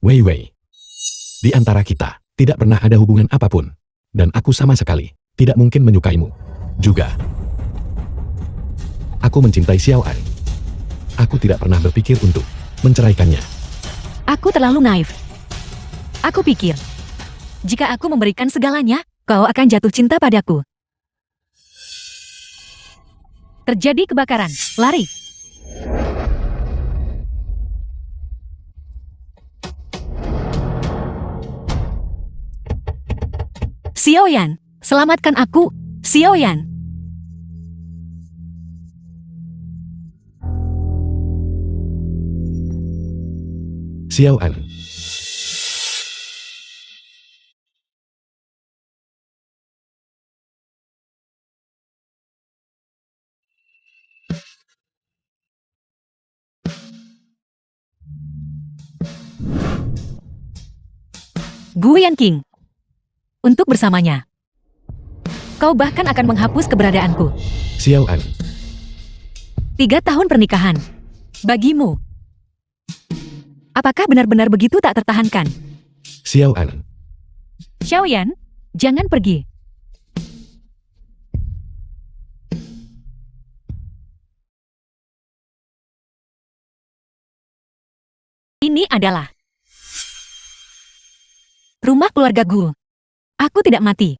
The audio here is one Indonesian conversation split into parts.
Wei Wei. Di antara kita, tidak pernah ada hubungan apapun. Dan aku sama sekali tidak mungkin menyukaimu. Juga. Aku mencintai Xiao An. Aku tidak pernah berpikir untuk menceraikannya. Aku terlalu naif. Aku pikir, jika aku memberikan segalanya, kau akan jatuh cinta padaku. Terjadi kebakaran. Lari. Xiaoyan, selamatkan aku, Xiaoyan. Xiao An. Gu Yanqing. Untuk bersamanya. Kau bahkan akan menghapus keberadaanku. Xiao An. 3 tahun pernikahan. Bagimu. Apakah benar-benar begitu tak tertahankan? Xiao An. Xiaoyan, jangan pergi. Ini adalah rumah keluarga Gu. Aku tidak mati.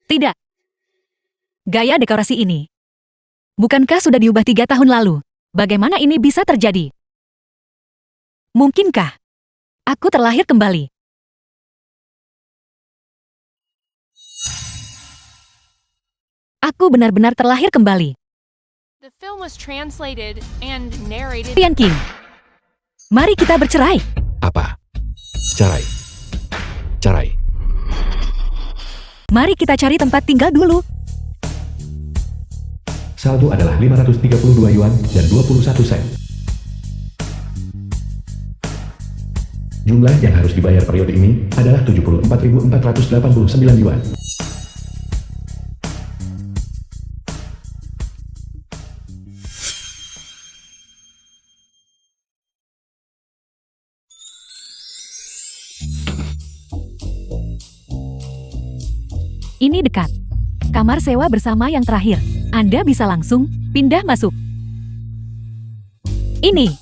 Tidak. Gaya dekorasi ini. Bukankah sudah diubah 3 tahun lalu? Bagaimana ini bisa terjadi? Mungkinkah aku terlahir kembali? Aku benar-benar terlahir kembali. The film was translated and narrated. Yanqing, mari kita bercerai. Apa? Cerai. Cerai. Mari kita cari tempat tinggal dulu. Saldo adalah 532 yuan dan 21 sen. Jumlah yang harus dibayar periode ini adalah 74.489 yuan. Ini dekat. Kamar sewa bersama yang terakhir. Anda bisa langsung pindah masuk. Ini.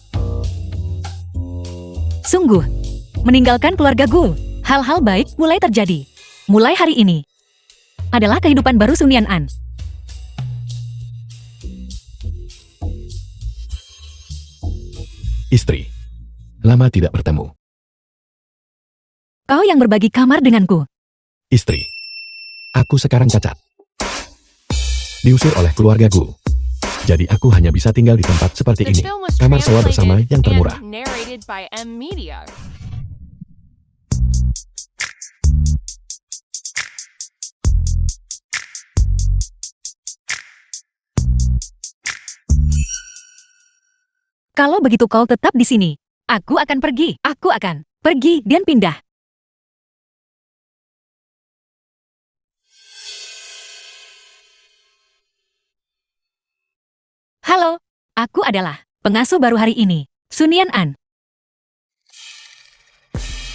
Sungguh. Meninggalkan keluarga Gu. Hal-hal baik mulai terjadi. Mulai hari ini. Adalah kehidupan baru Sun Yan'an. Istri. Lama tidak bertemu. Kau yang berbagi kamar denganku. Istri. Aku sekarang cacat. Diusir oleh keluarga Gu. Jadi aku hanya bisa tinggal di tempat seperti The ini. film was Kamar sewa bersama translated yang termurah. and narrated by M Media. Kalau begitu kau tetap di sini. Aku akan pergi. Aku akan pergi dan pindah. Halo, aku adalah pengasuh baru hari ini, Sun Yan'an.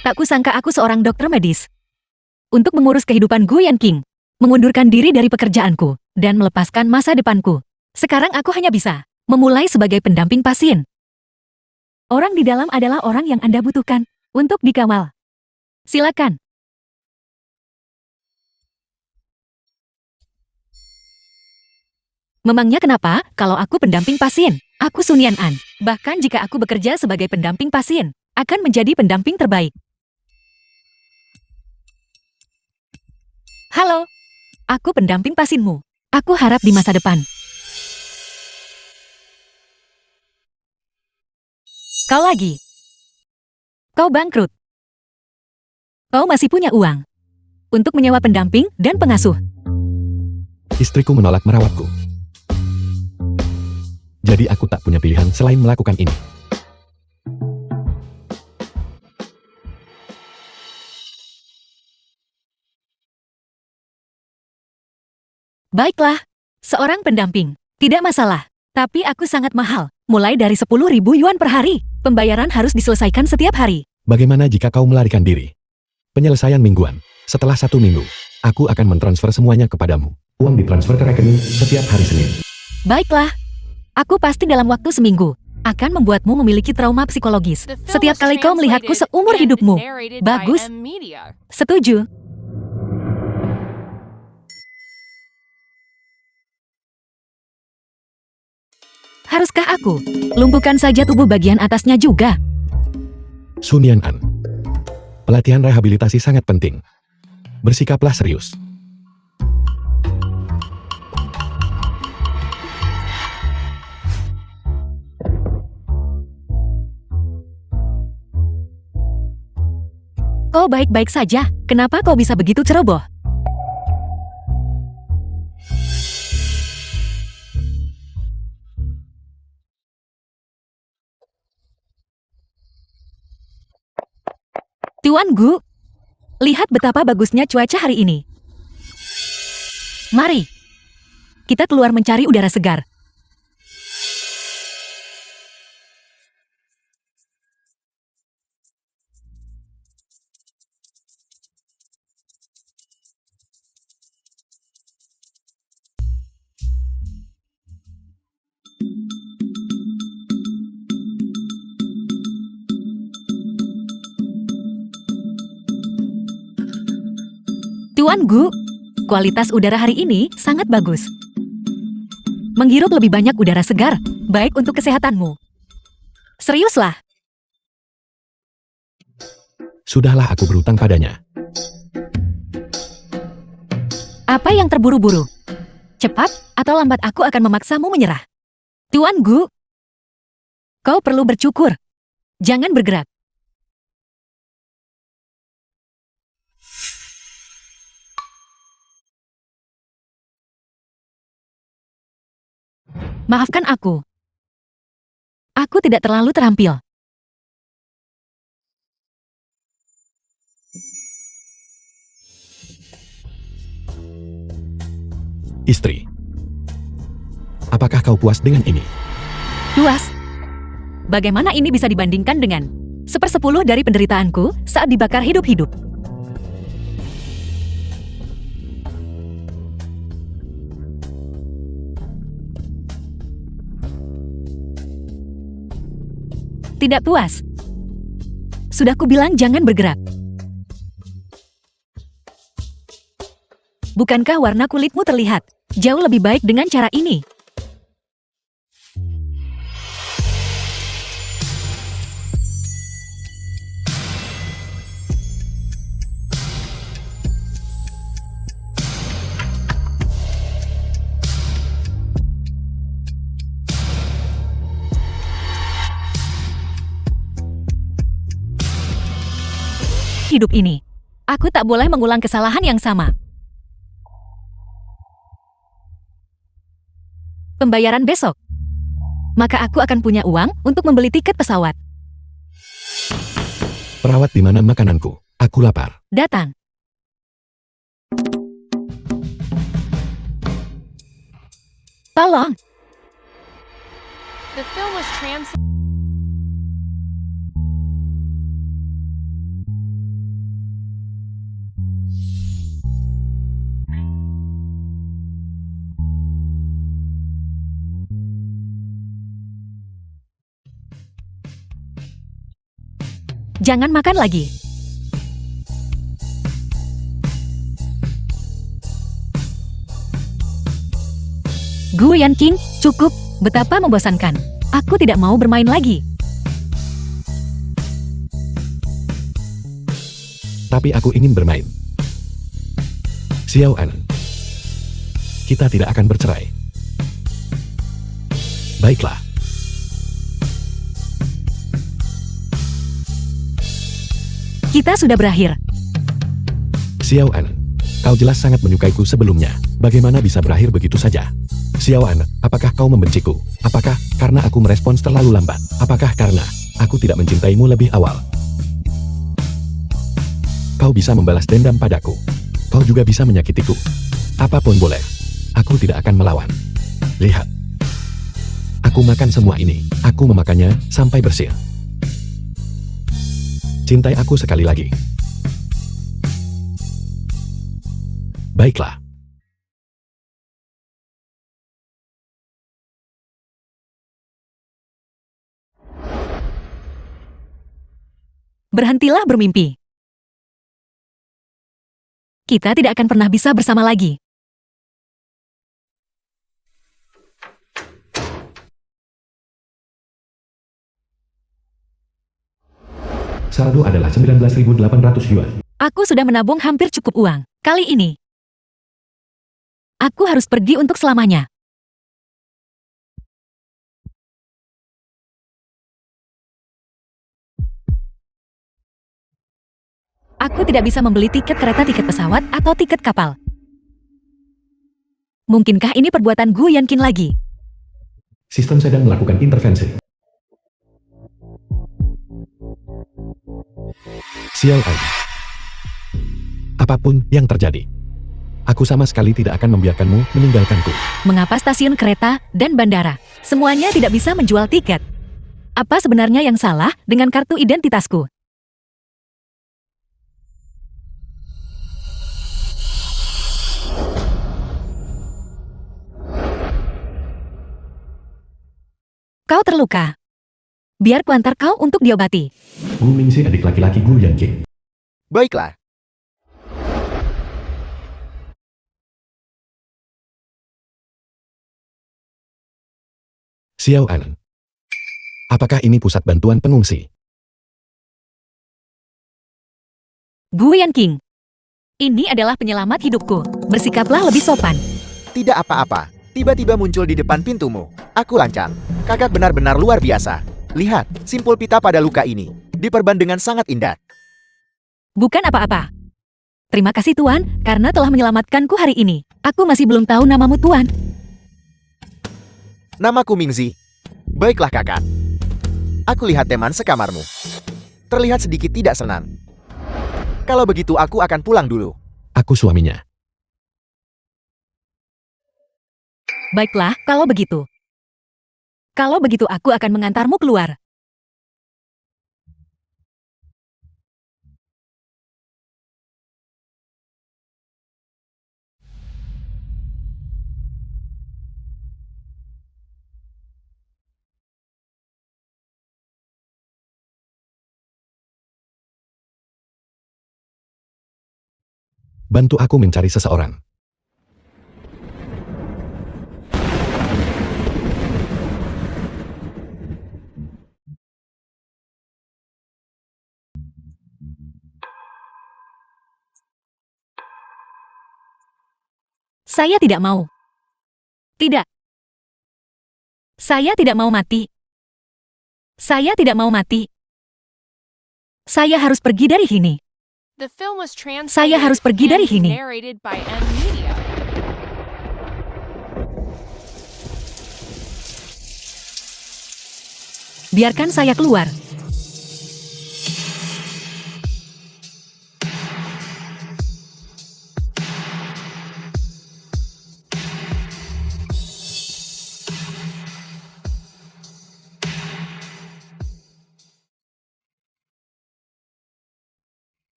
Tak kusangka aku seorang dokter medis. Untuk mengurus kehidupan Gu Yanqing, mengundurkan diri dari pekerjaanku, dan melepaskan masa depanku. Sekarang aku hanya bisa memulai sebagai pendamping pasien. Orang di dalam adalah orang yang Anda butuhkan untuk dikawal. Silakan. Memangnya kenapa kalau aku pendamping pasien? Aku Sun Yan'an. Bahkan jika aku bekerja sebagai pendamping pasien, akan menjadi pendamping terbaik. Halo, aku pendamping pasienmu. Aku harap di masa depan. Kau lagi. Kau bangkrut. Kau masih punya uang untuk menyewa pendamping dan pengasuh. Istriku menolak merawatku. Jadi aku tak punya pilihan selain melakukan ini. Baiklah, seorang pendamping. Tidak masalah. Tapi aku sangat mahal. Mulai dari 10.000 yuan per hari. Pembayaran harus diselesaikan setiap hari. Bagaimana jika kau melarikan diri? Penyelesaian mingguan. Setelah 1 minggu, aku akan mentransfer semuanya kepadamu. Uang ditransfer ke rekening setiap hari Senin. Baiklah. Aku pasti dalam waktu seminggu akan membuatmu memiliki trauma psikologis. The film Setiap was kali kau melihatku translated seumur and hidupmu. narrated by Bagus. M Media. Setuju. Haruskah aku lumpuhkan saja tubuh bagian atasnya juga? Sun Yan-an. Pelatihan rehabilitasi sangat penting. Bersikaplah serius. Kau baik-baik saja. Kenapa kau bisa begitu ceroboh? Tuan Gu, lihat betapa bagusnya cuaca hari ini. Mari, kita keluar mencari udara segar. Tuan Gu, kualitas udara hari ini sangat bagus. Menghirup lebih banyak udara segar, baik untuk kesehatanmu. Seriuslah. Sudahlah aku berutang padanya. Apa yang terburu-buru? Cepat atau lambat aku akan memaksamu menyerah. Tuan Gu, kau perlu bercukur. Jangan bergerak. Maafkan aku. Aku tidak terlalu terampil. Istri. Apakah kau puas dengan ini? Puas? Bagaimana ini bisa dibandingkan dengan 1/10 dari penderitaanku saat dibakar hidup-hidup? Tidak puas. Sudah kubilang jangan bergerak. Bukankah warna kulitmu terlihat jauh lebih baik dengan cara ini? Hidup ini, aku tak boleh mengulang kesalahan yang sama. Pembayaran besok. Maka aku akan punya uang untuk membeli tiket pesawat. Perawat di mana makananku? Aku lapar. Datang. Tolong. The film was translated. Jangan makan lagi. Gu Yanqing, cukup. Betapa membosankan. Aku tidak mau bermain lagi. Tapi aku ingin bermain. Xiao An. Kita tidak akan bercerai. Baiklah. Kita sudah berakhir. Xiao An, kau jelas sangat menyukaiku sebelumnya. Bagaimana bisa berakhir begitu saja? Xiao An, apakah kau membenciku? Apakah karena aku merespons terlalu lambat? Apakah karena aku tidak mencintaimu lebih awal? Kau bisa membalas dendam padaku. Kau juga bisa menyakitiku. Apapun boleh. Aku tidak akan melawan. Lihat. Aku Aku makan semua ini. Aku memakannya sampai bersih. Cintai aku sekali lagi. Baiklah. Berhentilah bermimpi. Kita tidak akan pernah bisa bersama lagi. Saldo adalah 19.800 yuan. Aku sudah menabung hampir cukup uang. Kali ini, aku harus pergi untuk selamanya. Aku tidak bisa membeli tiket kereta, tiket pesawat, atau tiket kapal. Mungkinkah ini perbuatan Gu Yanqing lagi? Sistem sedang melakukan intervensi. Xiao An. Apapun yang terjadi, aku sama sekali tidak akan membiarkanmu meninggalkanku. Mengapa stasiun kereta dan bandara semuanya tidak bisa menjual tiket? Apa sebenarnya yang salah dengan kartu identitasku? Kau terluka. Biar kuantar kau untuk diobati. Gu Mingxi adik laki-laki Gu Yanqing. Baiklah. Xiao An. Apakah ini pusat bantuan pengungsi? Gu Yanqing. Ini adalah penyelamat hidupku. Bersikaplah lebih sopan. Tidak apa-apa. Tiba-tiba muncul di depan pintumu. Aku lancang. Kakak benar-benar luar biasa. Lihat, simpul pita pada luka ini. Diperban dengan sangat indah. Bukan apa-apa. Terima kasih Tuan, karena telah menyelamatkanku hari ini. Aku masih belum tahu namamu Tuan. Namaku Mingzi. Baiklah kakak. Aku lihat teman sekamarmu. Terlihat sedikit tidak senang. Kalau begitu aku akan pulang dulu. Aku suaminya. Baiklah, kalau begitu. Kalau begitu aku akan mengantarmu keluar. Bantu aku mencari seseorang. Saya tidak mau. Tidak. Saya tidak mau mati. Saya tidak mau mati. Saya harus pergi dari sini. The film was Saya translated harus pergi dari and sini. narrated by M Media. Biarkan saya keluar.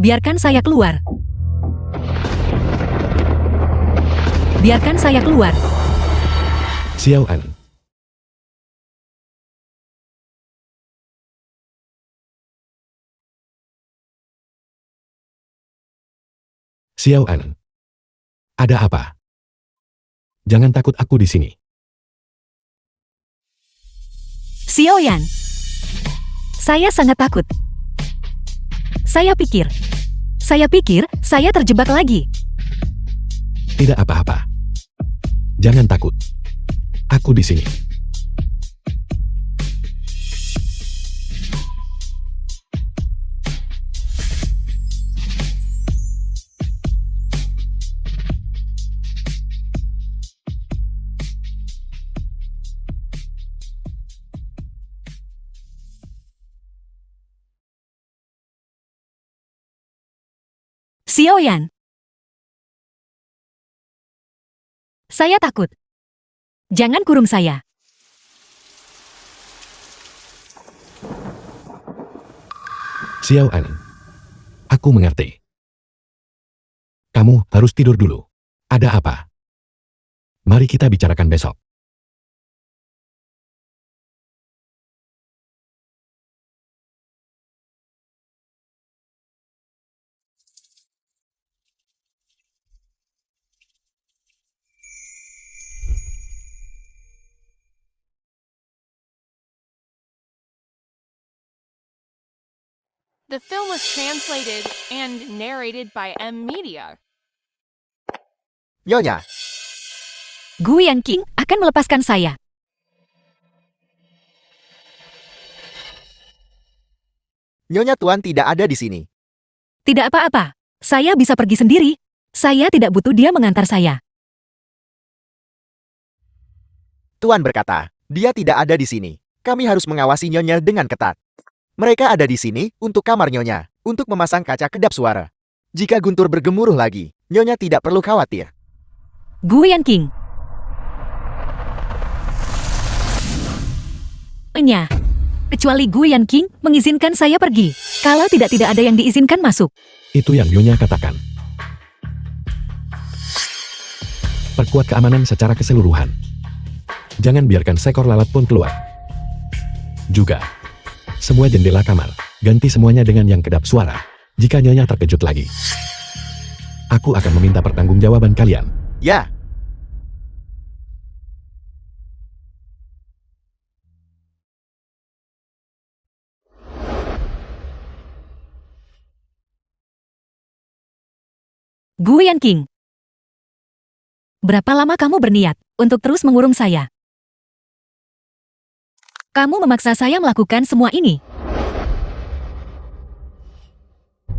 Biarkan saya keluar. Biarkan saya keluar. Xiao An. Xiao An. Ada apa? Jangan takut, aku di sini. Xiao Yan. Saya sangat takut. Saya pikir saya terjebak lagi. Tidak apa-apa. Jangan takut. Aku di sini. Xiaoyan. Saya takut. Jangan kurung saya. Xiao An. Aku mengerti. Kamu harus tidur dulu. Ada apa? Mari kita bicarakan besok. The film was translated and narrated by M Media. Nyonya, Gu Yanqing akan melepaskan saya. Nyonya Tuan tidak ada di sini. Tidak apa-apa. Saya bisa pergi sendiri. Saya tidak butuh dia mengantar saya. Tuan berkata, dia tidak ada di sini. Kami harus mengawasi Nyonya dengan ketat. Mereka ada di sini untuk kamar Nyonya, untuk memasang kaca kedap suara. Jika Guntur bergemuruh lagi, Nyonya tidak perlu khawatir. Gu Yanqing. Enya. Kecuali Gu Yanqing mengizinkan saya pergi. Kalau tidak ada yang diizinkan masuk. Itu yang Nyonya katakan. Perkuat keamanan secara keseluruhan. Jangan biarkan seekor lalat pun keluar. Juga, semua jendela kamar, ganti semuanya dengan yang kedap suara. Jika Nyonya terkejut lagi, aku akan meminta pertanggungjawaban kalian. Ya, Gu Yanqing. Berapa lama kamu berniat untuk terus mengurung saya? Kamu memaksa saya melakukan semua ini.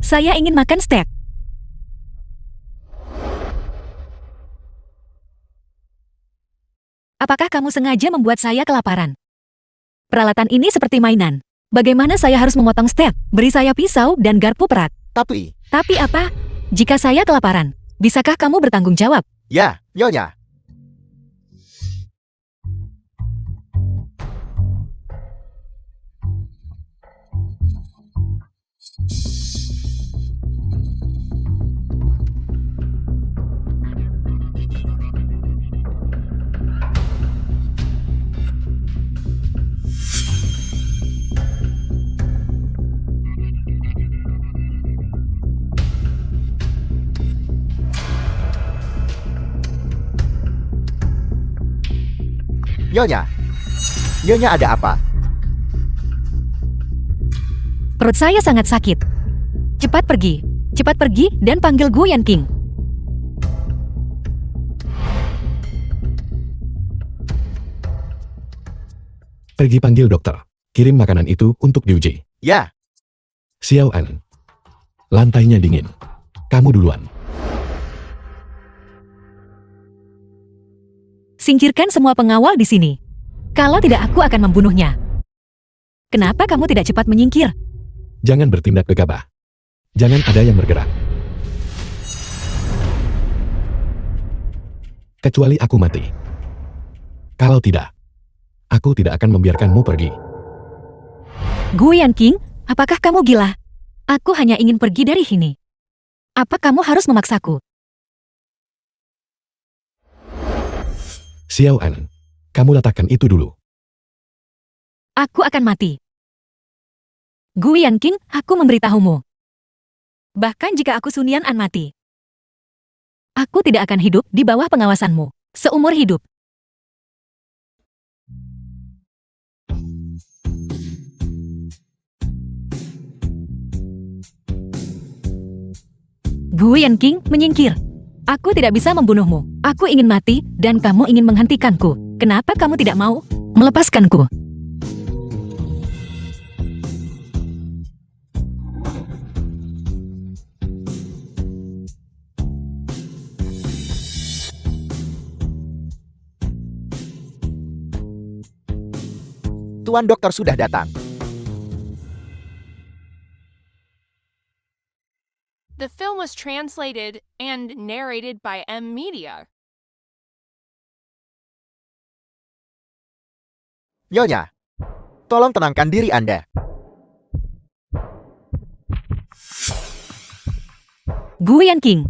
Saya ingin makan steak. Apakah kamu sengaja membuat saya kelaparan? Peralatan ini seperti mainan. Bagaimana saya harus memotong steak? Beri saya pisau dan garpu perak. tapi, Tapi apa? Jika saya kelaparan, bisakah kamu bertanggung jawab? ya, Nyonya. Nyonya. Nyonya ada apa? Perut saya sangat sakit. Cepat pergi dan panggil Gu Yanqing. Pergi panggil dokter. Kirim makanan itu untuk diuji. Ya, Xiao An. Lantainya dingin. Kamu duluan. Singkirkan semua pengawal di sini. Kalau tidak, aku akan membunuhnya. Kenapa kamu tidak cepat menyingkir? Jangan bertindak gegabah. Jangan ada yang bergerak. Kecuali aku mati. Kalau tidak, aku tidak akan membiarkanmu pergi. Gu Yanqing, apakah kamu gila? Aku hanya ingin pergi dari sini. Apa kamu harus memaksaku? Xiao An, kamu letakkan itu dulu. Aku akan mati. Gu Yanqing, aku memberitahumu. Bahkan jika aku Sun Yan An mati, aku tidak akan hidup di bawah pengawasanmu seumur hidup. Gu Yanqing menyingkir. Aku tidak bisa membunuhmu. Aku ingin mati dan kamu ingin menghentikanku. Kenapa kamu tidak mau melepaskanku? Tuan dokter sudah datang. The film was translated and narrated by M Media. Nyonya, tolong tenangkan diri Anda. Guyan King.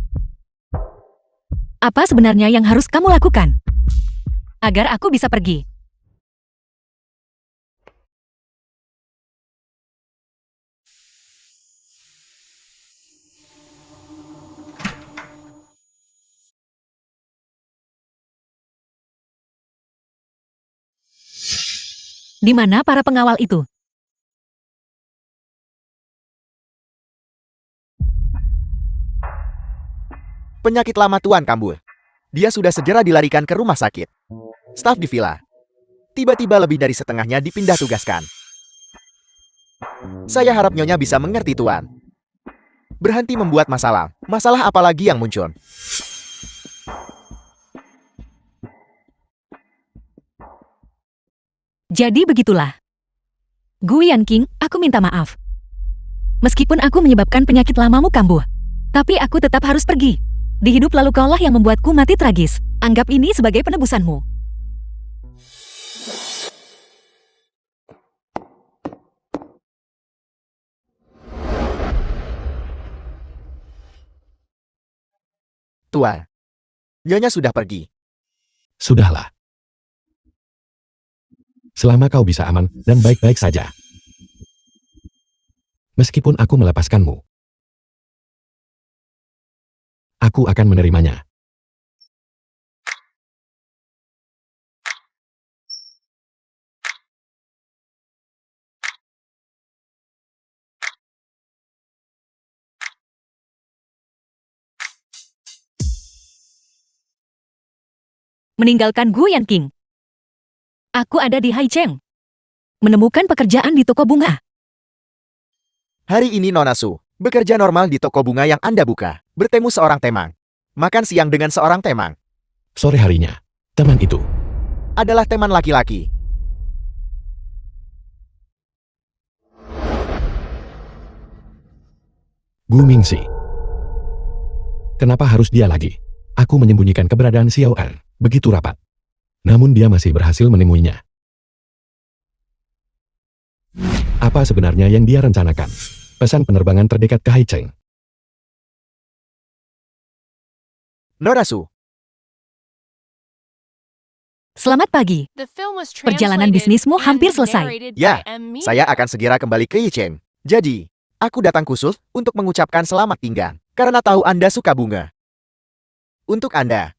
Apa sebenarnya yang harus kamu lakukan? Agar aku bisa pergi. Di mana para pengawal itu? Penyakit lama Tuan kambuh. Dia sudah segera dilarikan ke rumah sakit. Staf di villa. Tiba-tiba lebih dari setengahnya dipindah tugaskan. Saya harap Nyonya bisa mengerti Tuan. Berhenti membuat masalah. Masalah apa lagi yang muncul? Jadi begitulah. Guyan King, aku minta maaf. Meskipun aku menyebabkan penyakit lamamu kambuh, tapi aku tetap harus pergi. Di hidup lalu kaulah yang membuatku mati tragis. Anggap ini sebagai penebusanmu. Tuan, Nyonya sudah pergi. Sudahlah. Selama kau bisa aman dan baik-baik saja. Meskipun aku melepaskanmu, aku akan menerimanya. Meninggalkan Guyan King. Aku ada di Haicheng. Menemukan pekerjaan di toko bunga. Hari ini Nona Su, bekerja normal di toko bunga yang Anda buka. Bertemu seorang temang. Makan siang dengan seorang temang. Sore harinya, teman itu Adalah teman laki-laki. Gu Mingxi. Kenapa harus dia lagi? Aku menyembunyikan keberadaan Xiao An begitu rapat. Namun dia masih berhasil menemuinya. Apa sebenarnya yang dia rencanakan? Pesan penerbangan terdekat ke Haicheng. Nona Su, Selamat pagi. The film was Perjalanan translated bisnismu hampir and selesai. narrated Ya, by M Media. saya akan segera kembali ke Yicheng. Jadi, aku datang khusus untuk mengucapkan selamat tinggal. Karena tahu Anda suka bunga. Untuk Anda.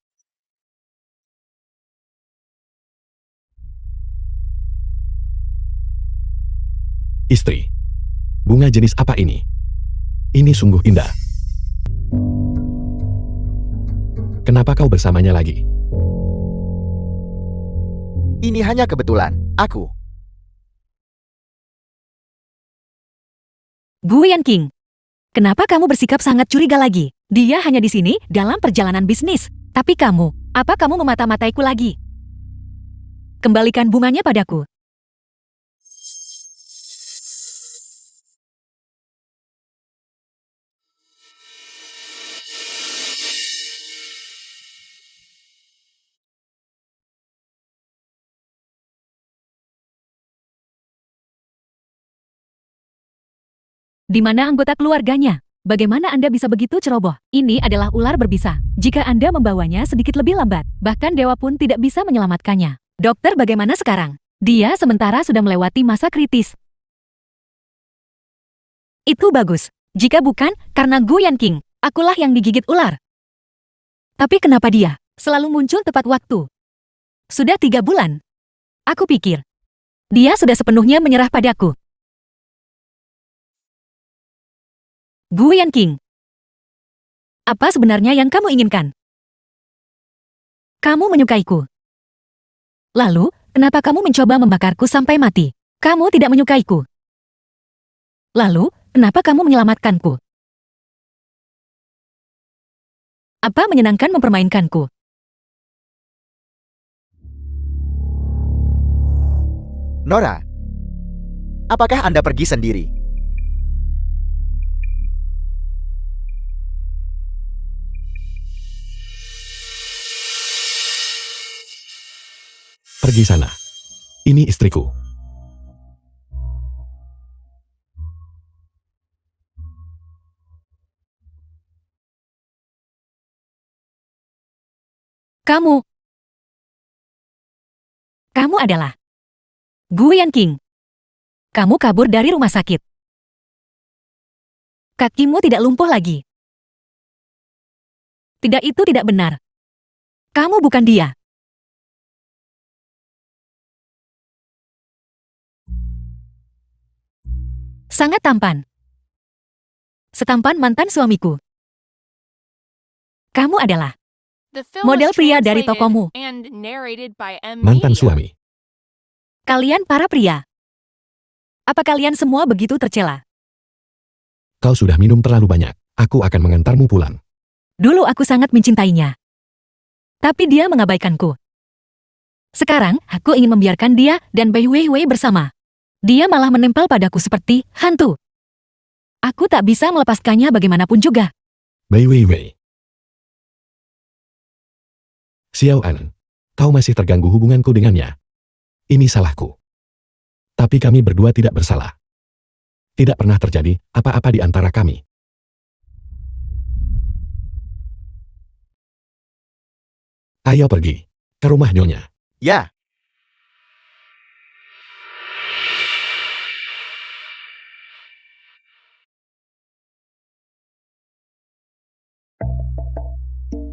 Istri. Bunga jenis apa ini? Ini sungguh indah. Kenapa kau bersamanya lagi? Ini hanya kebetulan. Aku. Guyan King. Kenapa kamu bersikap sangat curiga lagi? Dia hanya di sini dalam perjalanan bisnis. Tapi kamu, apa kamu memata-mataiku lagi? Kembalikan bunganya padaku. Di mana anggota keluarganya? Bagaimana Anda bisa begitu ceroboh? Ini adalah ular berbisa. Jika Anda membawanya sedikit lebih lambat, bahkan dewa pun tidak bisa menyelamatkannya. Dokter bagaimana sekarang? Dia sementara sudah melewati masa kritis. Itu bagus. Jika bukan, karena Guyan King, akulah yang digigit ular. Tapi kenapa dia selalu muncul tepat waktu? Sudah 3 bulan. Aku pikir, dia sudah sepenuhnya menyerah padaku. Guyan King. Apa sebenarnya yang kamu inginkan? Kamu menyukaiku. Lalu, kenapa kamu mencoba membakarku sampai mati? Kamu tidak menyukaiku. Lalu, kenapa kamu menyelamatkanku? Apa menyenangkan mempermainkanku? Nora, apakah Anda pergi sendiri? Pergi sana. Ini istriku. Kamu adalah Gu Yanqing. Kamu kabur dari rumah sakit. Kakimu tidak lumpuh lagi. Tidak, itu tidak benar. Kamu bukan dia. Sangat tampan. Setampan mantan suamiku. Kamu adalah The film model was pria dari translated tokomu. and narrated by M. Mantan Media. suami. Kalian para pria. Apa kalian semua begitu tercela? Kau sudah minum terlalu banyak. Aku akan mengantarmu pulang. Dulu aku sangat mencintainya. Tapi dia mengabaikanku. Sekarang, aku ingin membiarkan dia dan Bai Weiwei bersama. Dia malah menempel padaku seperti hantu. Aku tak bisa melepaskannya bagaimanapun juga. Bai Weiwei. Xiao An, kau masih terganggu hubunganku dengannya. Ini salahku. Tapi kami berdua tidak bersalah. Tidak pernah terjadi apa-apa di antara kami. Ayo pergi ke rumah Nyonya. Ya,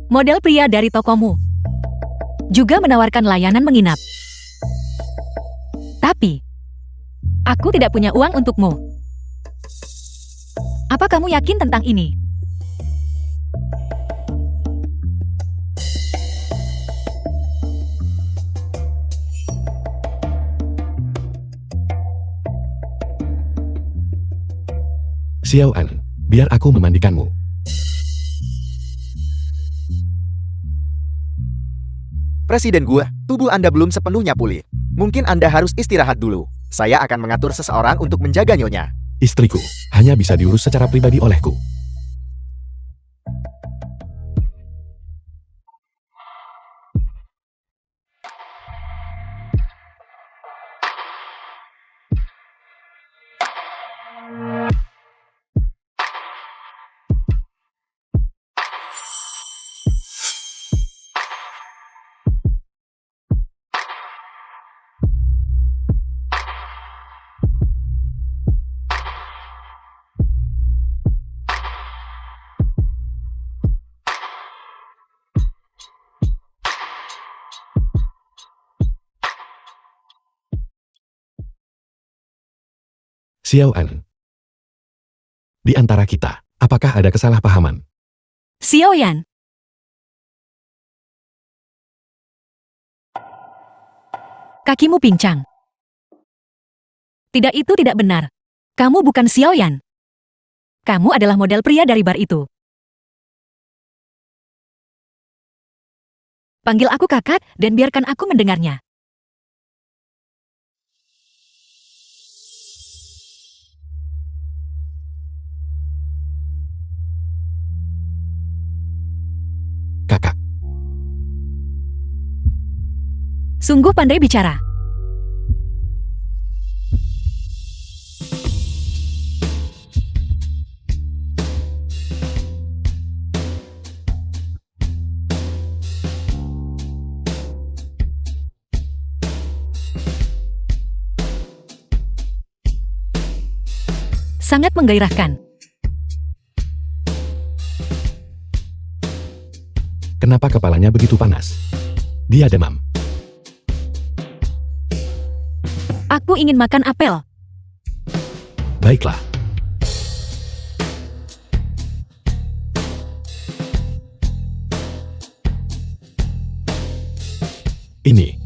Model pria dari tokomu juga menawarkan layanan menginap. Tapi, aku tidak punya uang untukmu. Apa kamu yakin tentang ini? Xiao An, biar aku memandikanmu. Presiden gua, tubuh Anda belum sepenuhnya pulih. Mungkin Anda harus istirahat dulu. Saya akan mengatur seseorang untuk menjaga Nyonya. Istriku hanya bisa diurus secara pribadi olehku. Xiao An. Di antara kita, apakah ada kesalahpahaman? Xiao Yan, kakimu pincang. Tidak, itu tidak benar. Kamu bukan Xiao Yan. Kamu adalah model pria dari bar itu. Panggil aku kakak dan biarkan aku mendengarnya. Kakak, Sungguh pandai bicara. Sangat menggairahkan. kenapa kepalanya begitu panas? Dia demam. Aku ingin makan apel. Baiklah. Ini.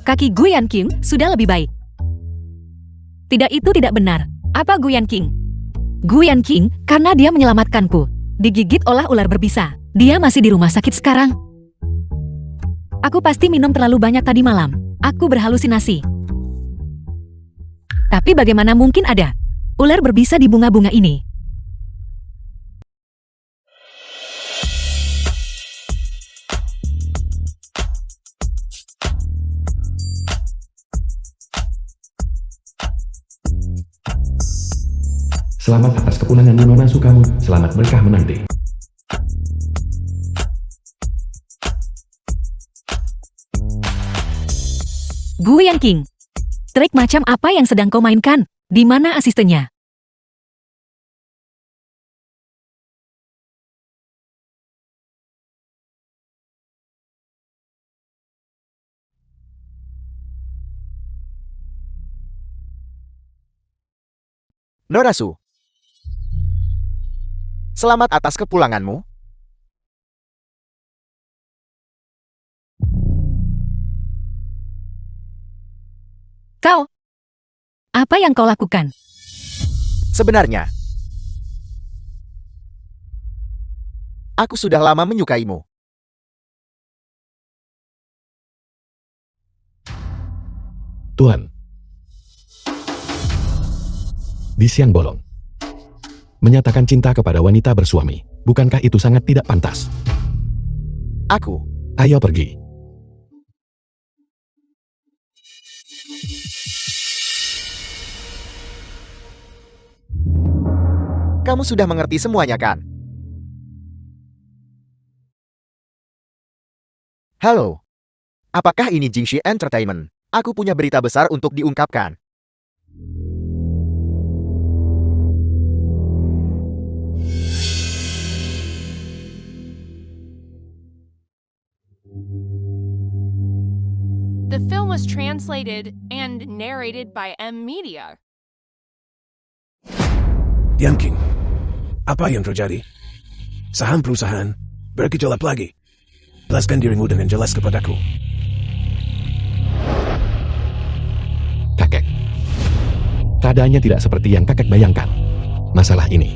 Kaki Guyan King sudah lebih baik. Tidak, itu tidak benar. Apa Guyan King? Guyan King, karena dia menyelamatkanku. Digigit oleh ular berbisa. Dia masih di rumah sakit sekarang. Aku pasti minum terlalu banyak tadi malam. Aku berhalusinasi. Tapi bagaimana mungkin ada ular berbisa di bunga-bunga ini? Selamat atas kepulangan Nona Sukamu, selamat berkah menanti. Guyan King, trik macam apa yang sedang kau mainkan? Di mana asistennya? Norasu. Selamat atas kepulanganmu. Kau, apa yang kau lakukan? Sebenarnya, aku sudah lama menyukaimu. Tuan. Di siang bolong. Menyatakan cinta kepada wanita bersuami, bukankah itu sangat tidak pantas? Aku. Ayo pergi. Kamu sudah mengerti semuanya kan? Halo. Apakah ini Jingxi Entertainment? Aku punya berita besar untuk diungkapkan. The film was translated and narrated by M Media. Yan King, apa yang terjadi? Saham perusahaan bergejolak lagi. Jelaskan dirimu dengan jelas kepadaku. Kakek. Keadaannya tidak seperti yang kakek bayangkan. Masalah ini,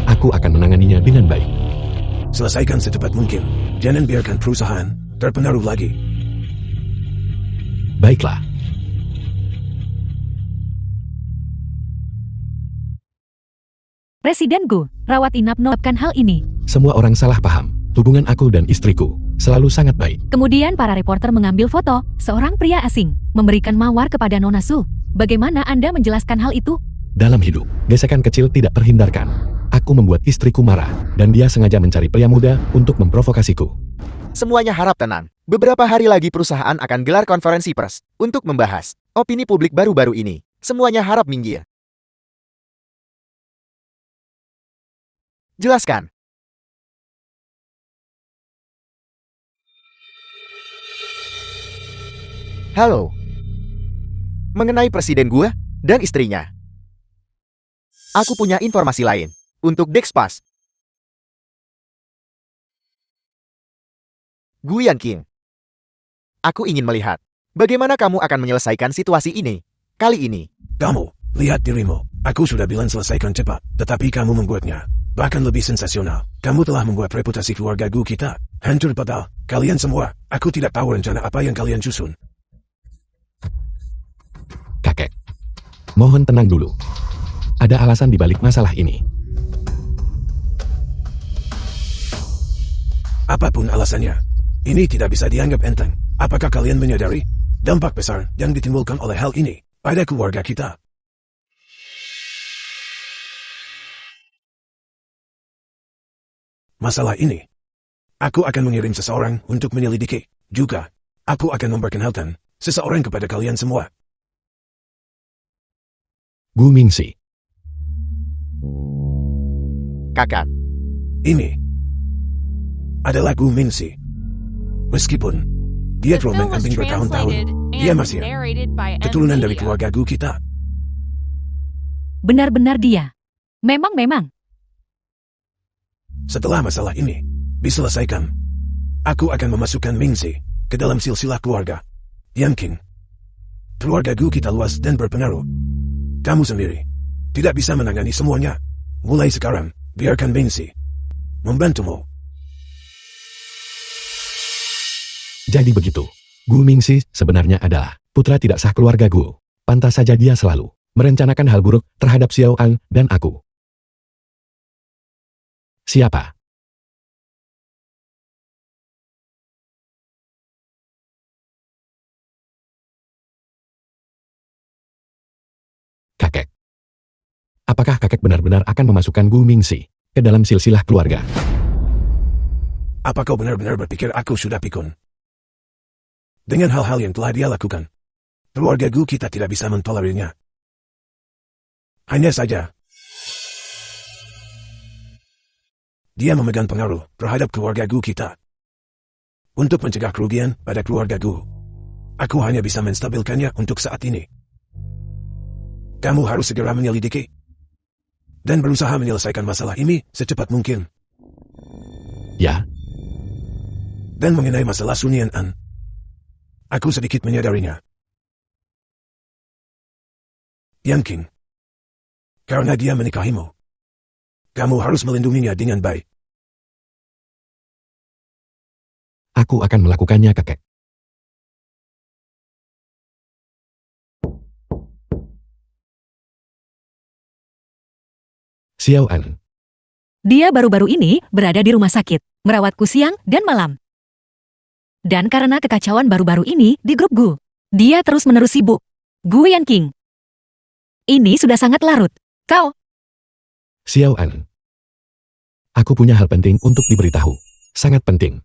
aku akan menanganinya dengan baik. Selesaikan secepat mungkin. Jangan biarkan perusahaan terpengaruh lagi. Baiklah. Presiden Gu, rawat inap menolakkan hal ini. Semua orang salah paham. Hubungan aku dan istriku selalu sangat baik. Kemudian para reporter mengambil foto seorang pria asing memberikan mawar kepada Nona Su. Bagaimana Anda menjelaskan hal itu? Dalam hidup, gesekan kecil tidak terhindarkan. Aku membuat istriku marah, dan dia sengaja mencari pria muda untuk memprovokasiku. Semuanya harap tenang. Beberapa hari lagi perusahaan akan gelar konferensi pers untuk membahas opini publik baru-baru ini. Semuanya harap minggir. Jelaskan. Halo. Mengenai presiden gua dan istrinya. Aku punya informasi lain untuk Dexpas. Guyan King. Aku ingin melihat bagaimana kamu akan menyelesaikan situasi ini. Kali ini. Kamu, lihat dirimu. Aku sudah bilang selesaikan cepat, tetapi kamu membuatnya bahkan lebih sensasional. Kamu telah membuat reputasi keluarga Gu kita hancur total. Kalian semua, aku tidak tahu rencana apa yang kalian susun. Kakek. Mohon tenang dulu. Ada alasan di balik masalah ini. Apapun alasannya, ini tidak bisa dianggap enteng. Apakah kalian menyadari dampak besar yang ditimbulkan oleh hal ini pada keluarga kita? Masalah ini, aku akan mengirim seseorang untuk menyelidiki. Juga, aku akan memperkenalkan seseorang kepada kalian semua. Gu Mingxi. Kakak. Ini adalah Gu Mingxi. Meskipun dia The telah film was mengambing bertahun-tahun, translated dia and masih narrated by M keturunan dari Media. keluarga Gu kita. Benar-benar dia. Memang. Setelah masalah ini diselesaikan, aku akan memasukkan Mingxi ke dalam silsilah keluarga. Yan King. Keluarga Gu kita luas dan berpengaruh. Kamu sendiri tidak bisa menangani semuanya. Mulai sekarang, biarkan Bengsi membantumu. Jadi begitu. Gu Mingxi sebenarnya adalah putra tidak sah keluarga Gu. Pantas saja dia selalu merencanakan hal buruk terhadap Xiao An dan aku. Siapa? Kakek. Apakah kakek benar-benar akan memasukkan Gu Mingxi ke dalam silsilah keluarga? Apa kau benar-benar berpikir aku sudah pikun? Dengan hal-hal yang telah dia lakukan, keluarga Gu kita tidak bisa mentolerirnya. Hanya saja, dia memegang pengaruh terhadap keluarga Gu kita. Untuk mencegah kerugian pada keluarga Gu, aku hanya bisa menstabilkannya untuk saat ini. Kamu harus segera menyelidiki dan berusaha menyelesaikan masalah ini secepat mungkin. Ya, Dan mengenai masalah Sunian An, aku sedikit menyadarinya. Yan King, karena dia menikahimu, kamu harus melindunginya dengan baik. aku akan melakukannya, kakek. Xiao An. Dia baru-baru ini berada di rumah sakit, merawatku siang dan malam. Dan karena kekacauan baru-baru ini di grup Gu, dia terus-menerus sibuk. Gu Yan King. Ini sudah sangat larut. Kau, Xiao An. Aku punya hal penting untuk diberitahu. Sangat penting.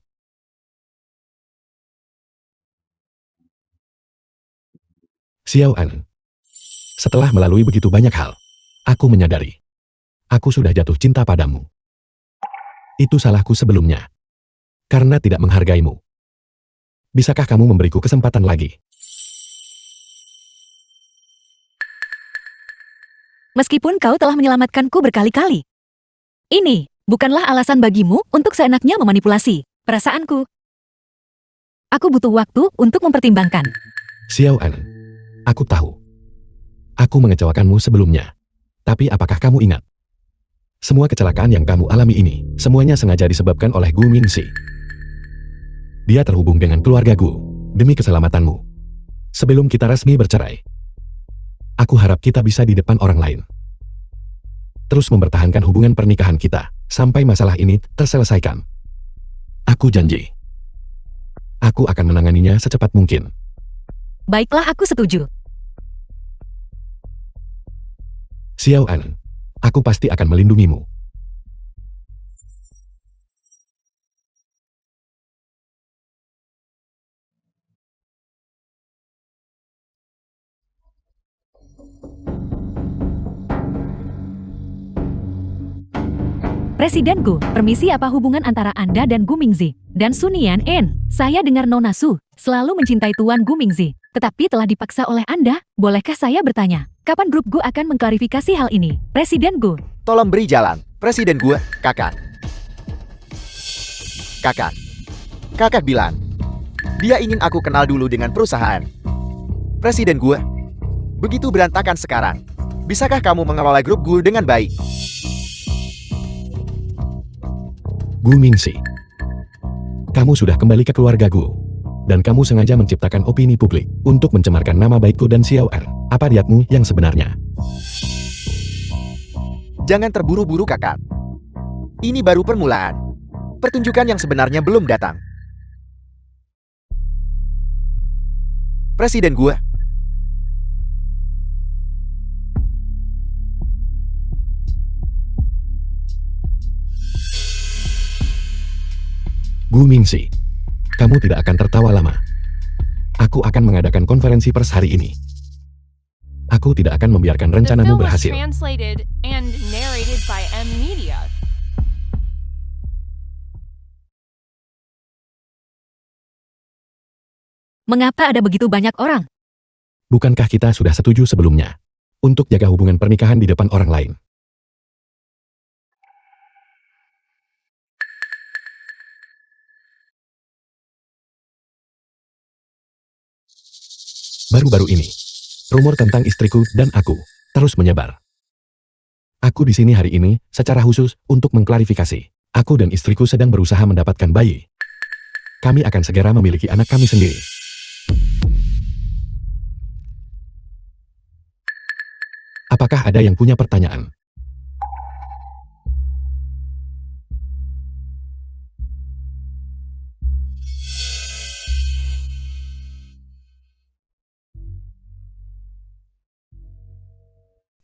Xiao An. Setelah melalui begitu banyak hal, aku menyadari. Aku sudah jatuh cinta padamu. Itu salahku sebelumnya. Karena tidak menghargaimu. Bisakah kamu memberiku kesempatan lagi? meskipun kau telah menyelamatkanku berkali-kali. Ini bukanlah alasan bagimu untuk seenaknya memanipulasi perasaanku. Aku butuh waktu untuk mempertimbangkan. Xiao An. Aku tahu. Aku mengecewakanmu sebelumnya. Tapi apakah kamu ingat? Semua kecelakaan yang kamu alami ini, semuanya sengaja disebabkan oleh Gu Mingxi. Dia terhubung dengan keluarga Gu, demi keselamatanmu. Sebelum kita resmi bercerai, aku harap kita bisa di depan orang lain. Terus mempertahankan hubungan pernikahan kita, sampai masalah ini terselesaikan. Aku janji. Aku akan menanganinya secepat mungkin. Baiklah, aku setuju. Xiao An. Aku pasti akan melindungimu. Presiden Gu, permisi, apa hubungan antara Anda dan Gu Mingzi? Dan Sunian En, saya dengar Nona Su selalu mencintai Tuan Gu Mingzi, tetapi telah dipaksa oleh Anda. Bolehkah saya bertanya, kapan grup Gu akan mengklarifikasi hal ini? Presiden Gu. Tolong beri jalan, Presiden gue, kakak. Kakak. Kakak bilang, dia ingin aku kenal dulu dengan perusahaan. Presiden gue, begitu berantakan sekarang. Bisakah kamu mengelola grup gue dengan baik? Gu Mingxi. Kamu sudah kembali ke keluarga Gu. Dan kamu sengaja menciptakan opini publik untuk mencemarkan nama baikku dan Xiao An. Apa niatmu yang sebenarnya? Jangan terburu-buru, kakak. Ini baru permulaan. Pertunjukan yang sebenarnya belum datang. Presiden gue. Gu Mingxi. Kamu tidak akan tertawa lama. Aku akan mengadakan konferensi pers hari ini. Aku tidak akan membiarkan The rencanamu film was berhasil. translated and narrated by M Media. Mengapa ada begitu banyak orang? Bukankah kita sudah setuju sebelumnya? Untuk jaga hubungan pernikahan di depan orang lain. Baru-baru ini, rumor tentang istriku dan aku terus menyebar. Aku di sini hari ini secara khusus untuk mengklarifikasi. Aku dan istriku sedang berusaha mendapatkan bayi. Kami akan segera memiliki anak kami sendiri. Apakah ada yang punya pertanyaan?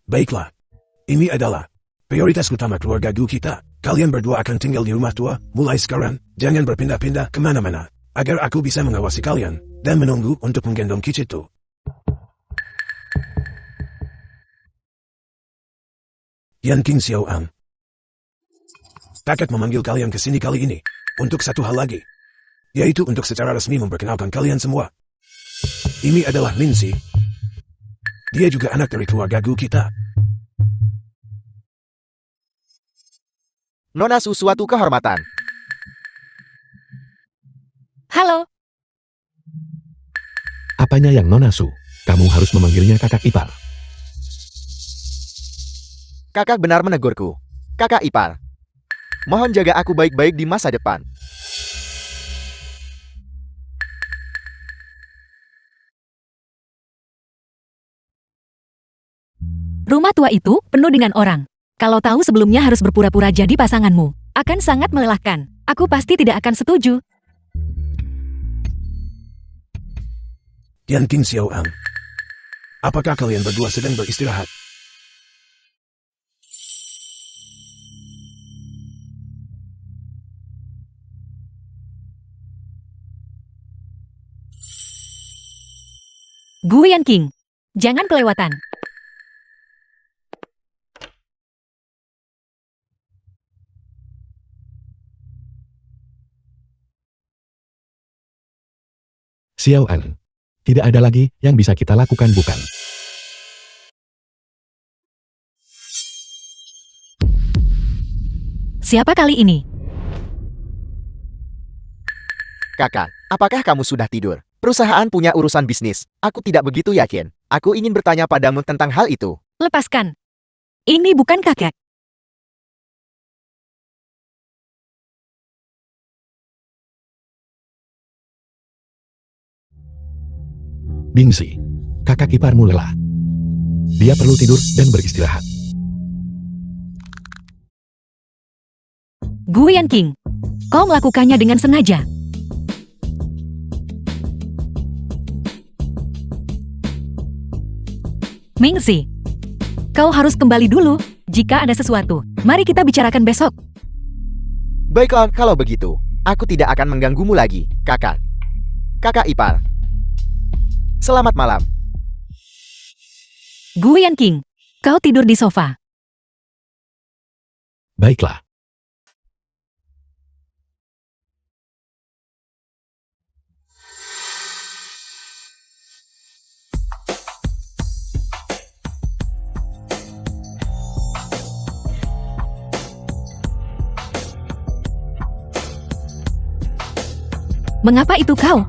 Baiklah. Ini adalah prioritas utama keluarga Gu kita. Kalian berdua akan tinggal di rumah tua, mulai sekarang. Jangan berpindah-pindah kemana-mana. Agar aku bisa mengawasi kalian, dan menunggu untuk menggendong Kichitu. Yan King Xiaoan. Kakak memanggil kalian ke sini kali ini. Untuk satu hal lagi. Yaitu untuk secara resmi memperkenalkan kalian semua. Ini adalah Lindsay. Dia juga anak dari keluarga Gu kita. Nona Su, suatu kehormatan. Halo, Apanya yang Nona Su? Kamu harus memanggilnya kakak ipar. Kakak benar menegurku. Kakak ipar. Mohon jaga aku baik-baik di masa depan. rumah tua itu penuh dengan orang. Kalau tahu sebelumnya harus berpura-pura jadi pasanganmu, akan sangat melelahkan. Aku pasti tidak akan setuju. Yan King Xiaoan. Apakah kalian berdua sedang beristirahat? Gu Yan King, jangan kelewatan. Xiao An. Tidak ada lagi yang bisa kita lakukan, bukan? Siapa kali ini? Kakak, apakah kamu sudah tidur? Perusahaan punya urusan bisnis. Aku tidak begitu yakin. Aku ingin bertanya padamu tentang hal itu. Lepaskan. Ini bukan kakek. Bingsi. Kakak iparmu lelah. Dia perlu tidur dan beristirahat. Gu Yan King, kau melakukannya dengan sengaja. Mingxi, kau harus kembali dulu. Jika ada sesuatu, mari kita bicarakan besok. Baiklah, kalau begitu. Aku tidak akan mengganggumu lagi, kakak. Kakak ipar. Selamat malam. Gu Yan King, kau tidur di sofa. Baiklah. Mengapa itu kau?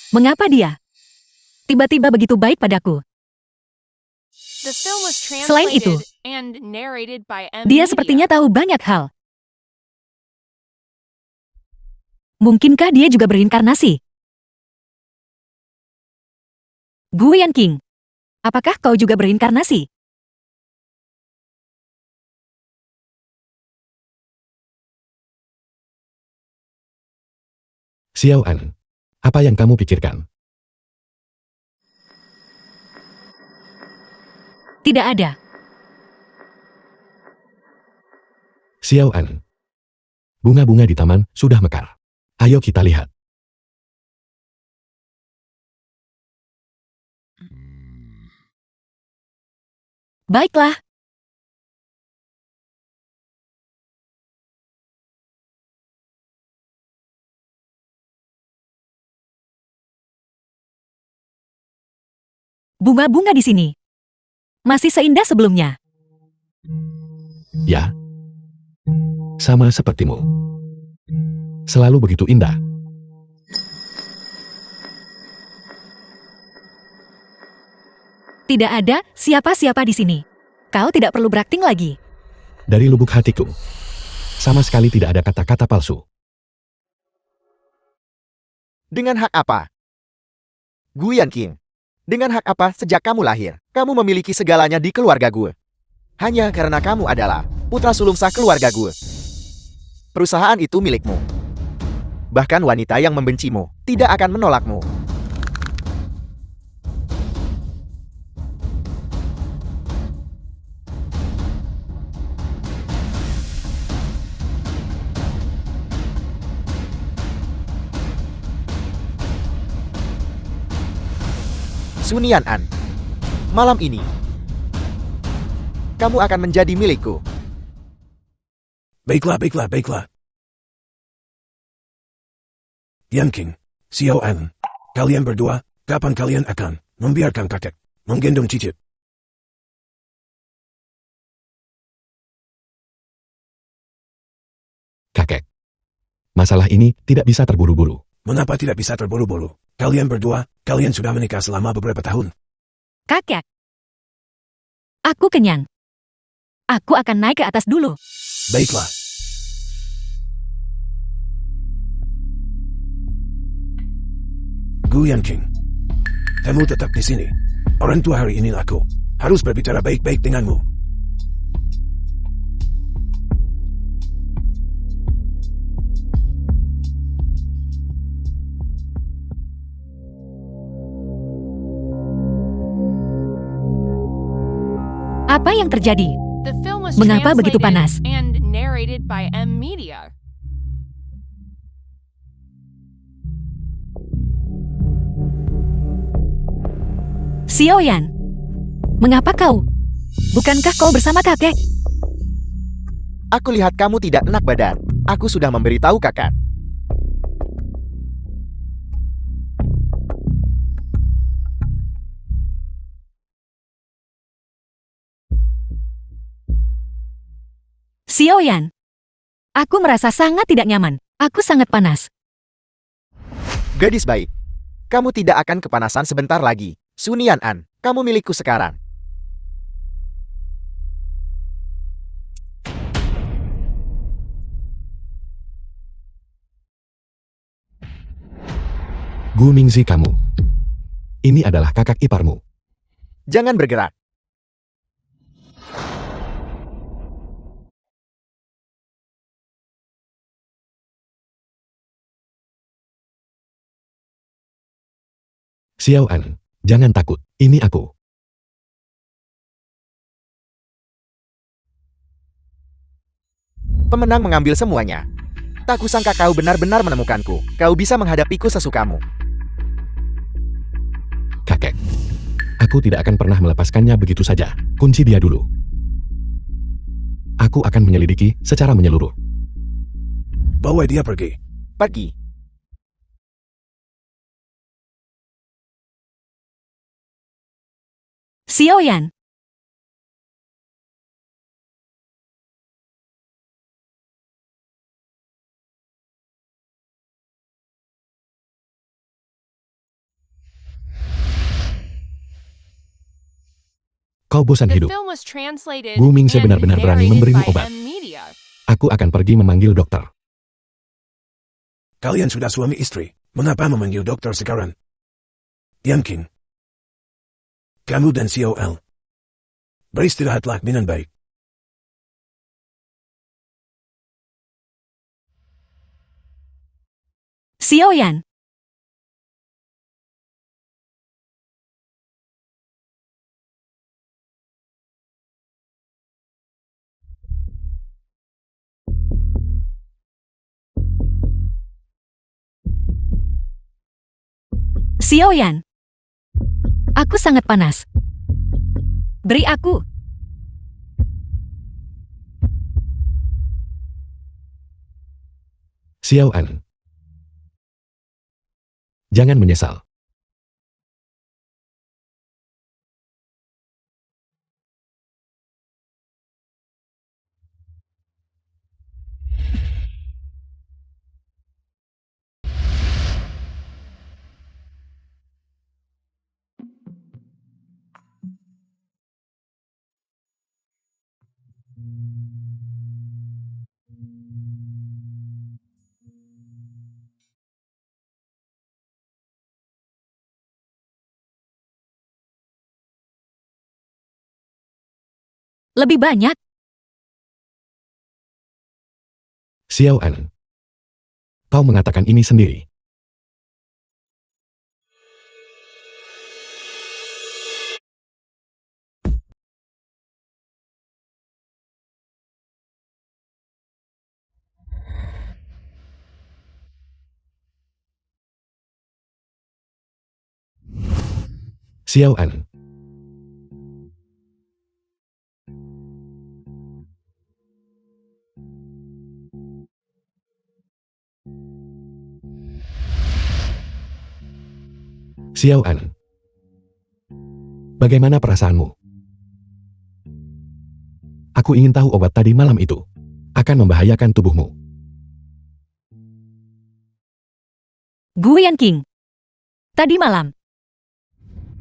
Mengapa dia tiba-tiba begitu baik padaku? The film was Selain itu, translated and narrated by M. Dia Media. sepertinya tahu banyak hal. Mungkinkah dia juga berinkarnasi? Gu Yan King, apakah kau juga berinkarnasi? Xiao An. Apa yang kamu pikirkan? Tidak ada. Xiao An. Bunga-bunga di taman sudah mekar. Ayo kita lihat. Baiklah. Bunga-bunga di sini masih seindah sebelumnya. Ya, sama sepertimu. Selalu begitu indah. Tidak ada siapa-siapa di sini. Kau tidak perlu berakting lagi. Dari lubuk hatiku, sama sekali tidak ada kata-kata palsu. Dengan hak apa? Guyan King. Dengan hak apa sejak kamu lahir, kamu memiliki segalanya di keluarga gue? Hanya karena kamu adalah putra sulung sah keluarga gue. Perusahaan itu milikmu. Bahkan wanita yang membencimu tidak akan menolakmu. Sun Yan'an, malam ini kamu akan menjadi milikku. Baiklah, baiklah, baiklah. Yan King, Xiao An, kalian berdua, kapan kalian akan membiarkan kakek menggendong cicit? Kakek, masalah ini tidak bisa terburu-buru. Mengapa tidak bisa terburu-buru? Kalian berdua, kalian sudah menikah selama beberapa tahun. Kakek, aku kenyang. Aku akan naik ke atas dulu. Baiklah. Guyan King, kamu tetap di sini. Orang tua hari ini aku harus berbicara baik-baik denganmu. Apa yang terjadi? The film was Mengapa begitu translated panas? and narrated by M Media. Xiaoyan, mengapa kau? Bukankah kau bersama kakek? Aku lihat kamu tidak enak badan. Aku sudah memberitahu kakak. Xiaoyan, aku merasa sangat tidak nyaman. Aku sangat panas. Gadis baik, kamu tidak akan kepanasan sebentar lagi. Sun Yan'an, kamu milikku sekarang. Gu Mingzi kamu. Ini adalah kakak iparmu. Jangan bergerak. Xiao An, jangan takut. Ini aku. Pemenang mengambil semuanya. Tak kusangka kau benar-benar menemukanku. Kau bisa menghadapiku sesukamu. Kakek. Aku tidak akan pernah melepaskannya begitu saja. Kunci dia dulu. Aku akan menyelidiki secara menyeluruh. Bawa dia pergi. Pergi. Xiaoyan, Kau bosan The hidup. film was translated Gu Mingze and benar-benar berani narrated memberimu by obat. M Media. Aku akan pergi memanggil dokter. Kalian sudah suami istri. Mengapa memanggil dokter sekarang? Yan King, kamu dan Xiao Al, beristirahatlah dengan baik. Xiaoyan, Xiaoyan. Aku sangat panas. Beri aku. Xiao An. Jangan menyesal. Lebih banyak. Xiao An. Kau mengatakan ini sendiri. Xiao An. Xiao An. Bagaimana perasaanmu? Aku ingin tahu obat tadi malam itu akan membahayakan tubuhmu. Gu Yanqing. Tadi malam.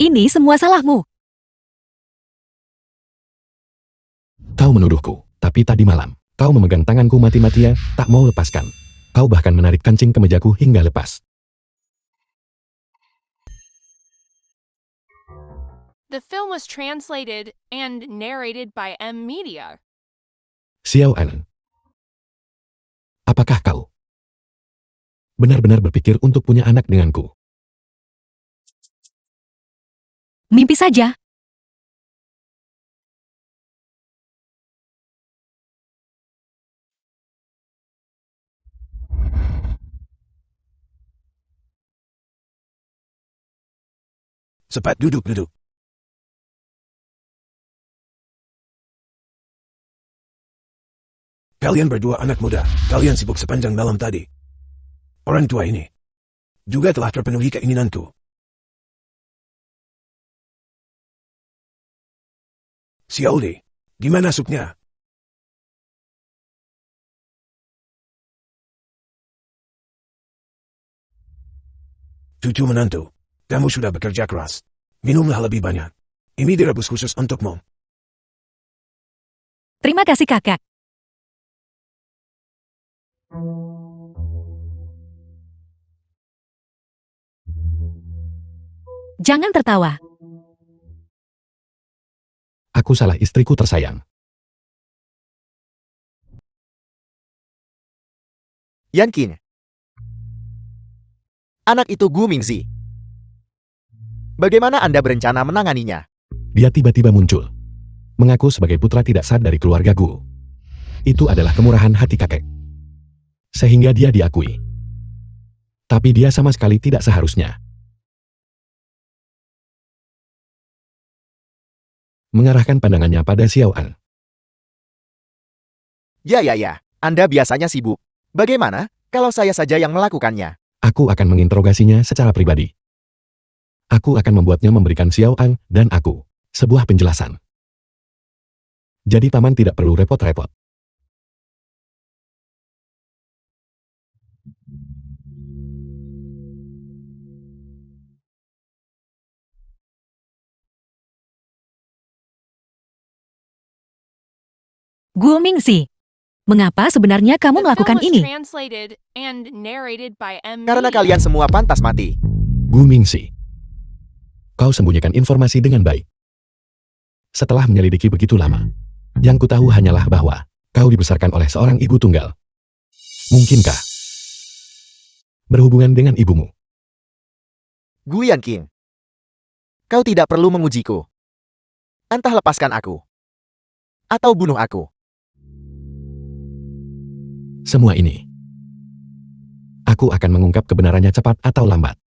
Ini semua salahmu. Kau menuduhku, tapi tadi malam, kau memegang tanganku mati-matian, tak mau lepaskan. Kau bahkan menarik kancing kemejaku hingga lepas. The film was translated and narrated by M Media. Xiao An. Apakah kau benar-benar berpikir untuk punya anak denganku? Mimpi saja. Cepat duduk. Kalian berdua anak muda, kalian sibuk sepanjang malam tadi. Orang tua ini juga telah terpenuhi keinginanku. Xiaoli, gimana supnya? Cucu menantu, kamu sudah bekerja keras. Minumlah lebih banyak. Ini direbus khusus untukmu. Terima kasih kakak. Jangan tertawa. Aku salah istriku tersayang. Yanqing. Anak itu Gu Mingzi. Bagaimana Anda berencana menanganinya? Dia tiba-tiba muncul. Mengaku sebagai putra tidak sah dari keluarga Gu. Itu adalah kemurahan hati kakek. Sehingga dia diakui. Tapi dia sama sekali tidak seharusnya mengarahkan pandangannya pada Xiao An. Ya, Anda biasanya sibuk. Bagaimana kalau saya saja yang melakukannya? Aku akan menginterogasinya secara pribadi. Aku akan membuatnya memberikan Xiao An dan aku sebuah penjelasan. Jadi paman tidak perlu repot-repot. Gu Mingxi. Mengapa sebenarnya kamu The film melakukan was ini? translated and narrated by M Karena Media. kalian semua pantas mati. Gu Mingxi. Kau sembunyikan informasi dengan baik. Setelah menyelidiki begitu lama, yang ku tahu hanyalah bahwa kau dibesarkan oleh seorang ibu tunggal. Mungkinkah berhubungan dengan ibumu? Gu Yanqing. Kau tidak perlu mengujiku. Entah lepaskan aku. Atau bunuh aku. Semua ini, aku akan mengungkap kebenarannya cepat atau lambat.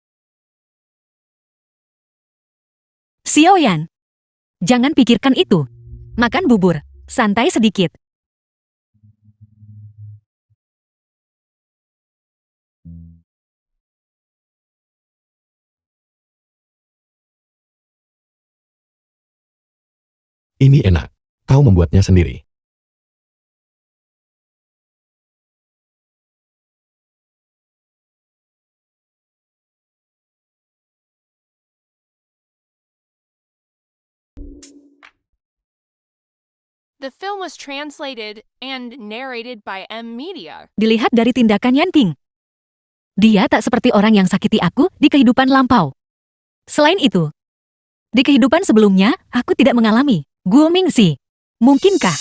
Xiao Yan. Jangan pikirkan itu. Makan bubur. Santai sedikit. Ini enak. Kau membuatnya sendiri. The film was translated and narrated by M Media. Dilihat dari tindakan Yan King. Dia tak seperti orang yang sakiti aku di kehidupan lampau. Selain itu, di kehidupan sebelumnya, aku tidak mengalami Gu Mingxi. Mungkinkah?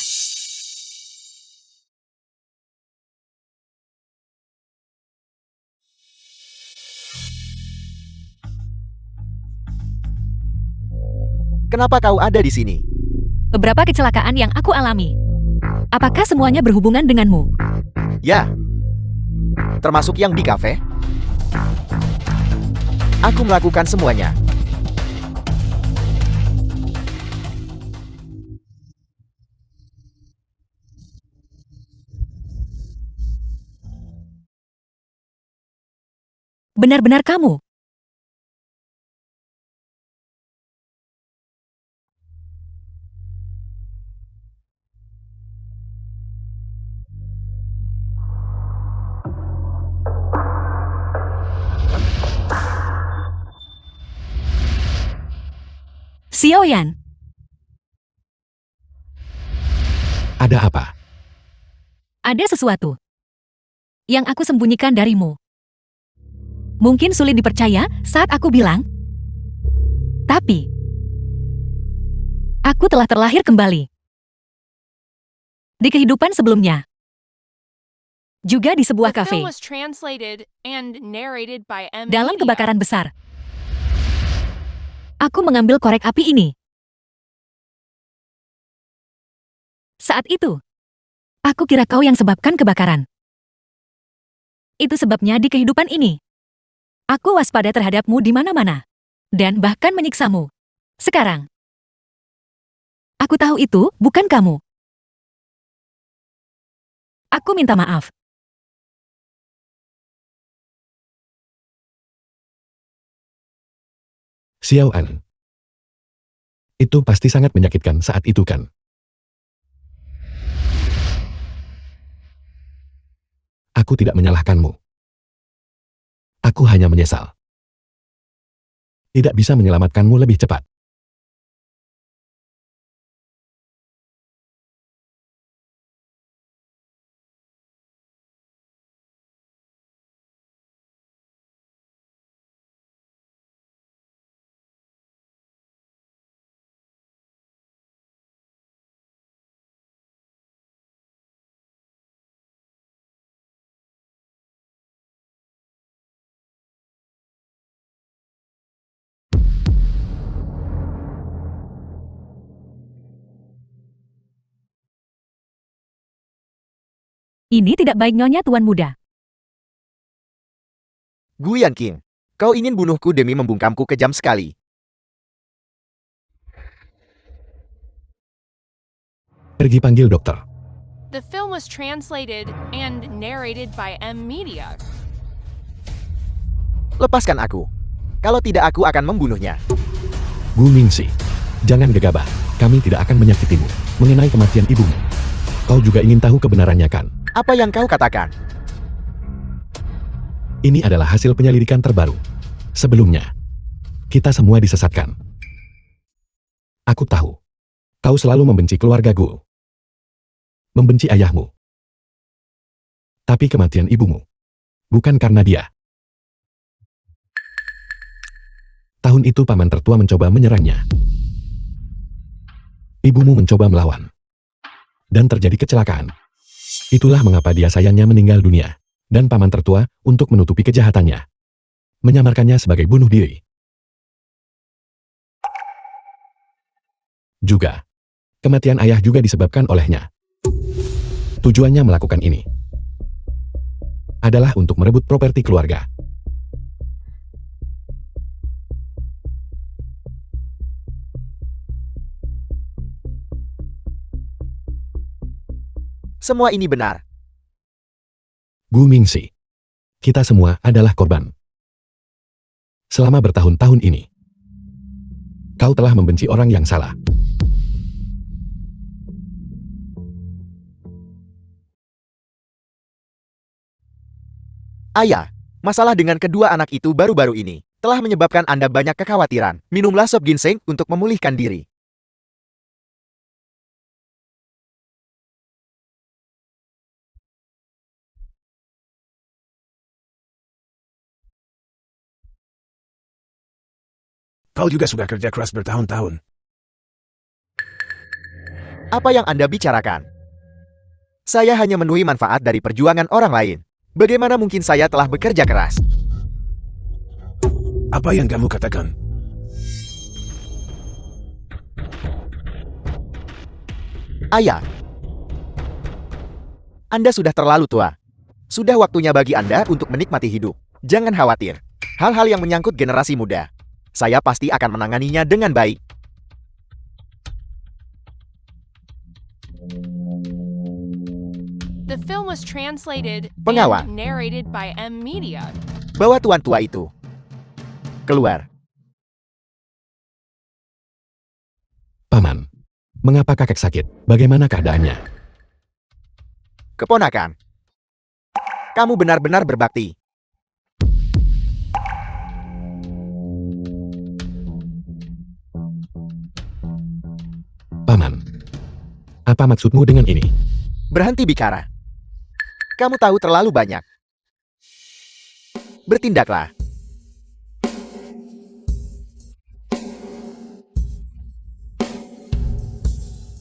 Kenapa kau ada di sini? Beberapa kecelakaan yang aku alami. Apakah semuanya berhubungan denganmu? Ya. Termasuk yang di kafe? Aku melakukan semuanya. Benar-benar kamu. Xiaoyan, Ada apa? ada sesuatu yang aku sembunyikan darimu. Mungkin sulit dipercaya saat aku bilang, tapi aku telah terlahir kembali. Di kehidupan sebelumnya. Juga di sebuah The kafe. film was translated and narrated by M Dalam Media. kebakaran besar. Aku mengambil korek api ini. Saat itu, aku kira kau yang sebabkan kebakaran. Itu sebabnya di kehidupan ini, aku waspada terhadapmu di mana-mana. Dan bahkan menyiksamu. Sekarang, aku tahu itu bukan kamu. Aku minta maaf. Xiao An. Itu pasti sangat menyakitkan saat itu kan? Aku tidak menyalahkanmu. Aku hanya menyesal. Tidak bisa menyelamatkanmu lebih cepat. Ini tidak baik nyonya tuan muda. Gu Yanqing, kau ingin bunuhku demi membungkamku kejam sekali. Pergi panggil dokter. The film was translated and narrated by M Media. Lepaskan aku. Kalau tidak aku akan membunuhnya. Gu Mingxi, jangan gegabah. Kami tidak akan menyakitimu. Mengenai kematian ibumu. Kau juga ingin tahu kebenarannya kan? Apa yang kau katakan? Ini adalah hasil penyelidikan terbaru. Sebelumnya, kita semua disesatkan. Aku tahu. Kau selalu membenci keluarga Gu. Membenci ayahmu. Tapi kematian ibumu. Bukan karena dia. Tahun itu paman tertua mencoba menyerangnya. Ibumu mencoba melawan. Dan terjadi kecelakaan. Itulah mengapa dia sayangnya meninggal dunia. Dan paman tertua, untuk menutupi kejahatannya, menyamarkannya sebagai bunuh diri. Juga, kematian ayah juga disebabkan olehnya. Tujuannya melakukan ini adalah untuk merebut properti keluarga. Semua ini benar. Gu Mingxi, kita semua adalah korban. Selama bertahun-tahun ini, kau telah membenci orang yang salah. Ayah, masalah dengan kedua anak itu baru-baru ini telah menyebabkan Anda banyak kekhawatiran. Minumlah sop ginseng untuk memulihkan diri. Kau juga sudah kerja keras bertahun-tahun. Apa yang Anda bicarakan? Saya hanya memenuhi manfaat dari perjuangan orang lain. Bagaimana mungkin saya telah bekerja keras? Apa yang kamu katakan? Ayah, Anda sudah terlalu tua. Sudah waktunya bagi Anda untuk menikmati hidup. Jangan khawatir. Hal-hal yang menyangkut generasi muda, saya pasti akan menanganinya dengan baik. The film was translated Pengawal. and narrated by M Media. Bawa tuan tua itu keluar. Paman, mengapa kakek sakit? Bagaimana keadaannya? Keponakan, kamu benar-benar berbakti. Paman, apa maksudmu dengan ini? Berhenti bicara. Kamu tahu terlalu banyak. Bertindaklah.